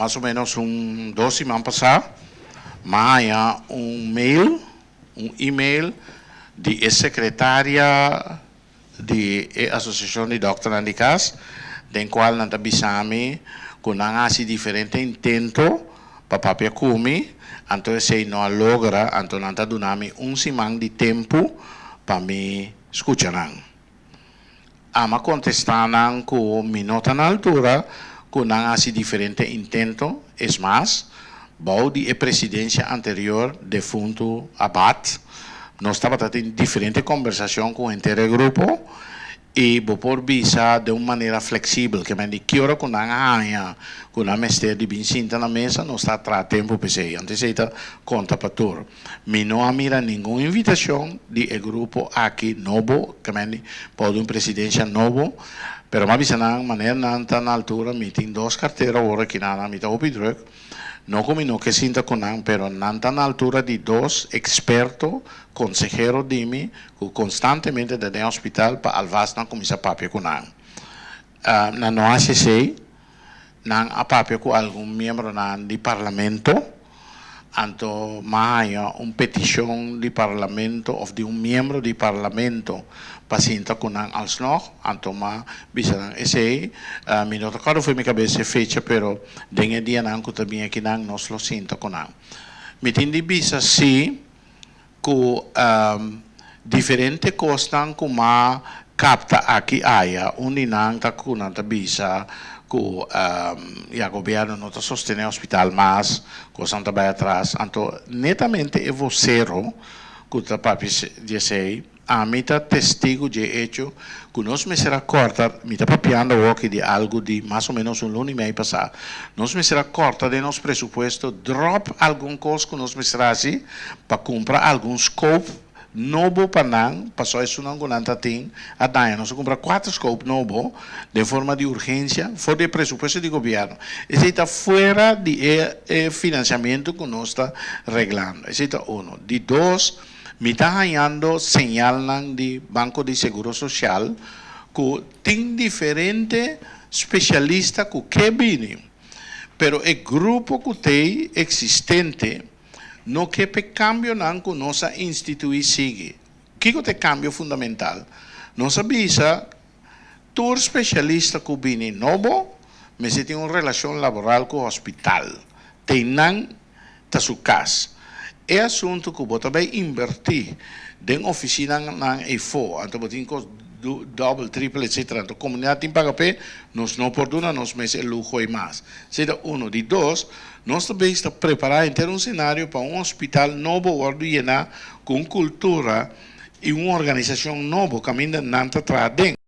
más o menos 2 semanas pasadas, haya un email de secretaria de Asociación de Doctores Andicas, den cual nanta bisami que não há diferente intento para papia kumi, então se não logra, então nanta dunami semana de tempo para me escuchar. Ama contestanan com minota na altura que não há diferente intento, é mais, bom de presidência anterior defunto Abad, nós estava tendo diferente conversação com o inteiro grupo e por visa de uma maneira flexível, que me diz que hora quando a com a mestre de Vincent na mesa não está a tempo para você, antes está conta para tudo. Me não há mira nenhuma invitação de grupo aqui novo, que me diz pode uma presidência novo, pero me avisa na maneira na altura me tem 2 carteiras agora que nada me está opidruk. No como que sinta con pero nanta na altura de 2 expertos, consejeros de mí, que constantemente desde el hospital para alvasna comisa papia con na no ACC, nan a papia con algún miembro de parlamento, anto haya una petición de parlamento o de un miembro de parlamento para sinta con alsnog, anto bisa ese mi no tocado fue mi cabeza fecha, pero den el día que también aquí nos lo sinta con mi tindi bisa sí que diferente cosas como capta aquí haya un dinanta con anta bisa que o governo não está sustentando o hospital mais, que o vai atrás. Então, netamente é vocero que o papi disse, a mim está testigo de hecho que nós me será corta, me está papiando aqui de algo de mais ou menos ano e meio passado, nós me será corta de nosso presupuesto, drop algum coisa que nós me será assim, para comprar algum scope novo para passou isso não gonanta tem a daia nós comprar 4 scopes novo de forma de urgência fora de presupuesto de governo esse está fora de financiamento que nós está reglando esse está de 2 me está ganhando señal de banco de seguro social que tem diferente especialista que vem pero o grupo que tem existente no que pe cambio não que nossa institui sigue. Que é o cambio fundamental? Nós avisa todo especialista que vem novo, mas tem uma relação laboral com o hospital. Tem não ta sua casa. É assunto que você vai invertir em oficina na EFO, então você tem double, triple, etc. A comunidade tem paga pé, nós não perdona, nós mais é luxo e mais. Seja de 2, nós também estamos preparados em ter um cenário para um hospital novo, ordenado, com cultura e uma organização nova, que ainda não está trazendo.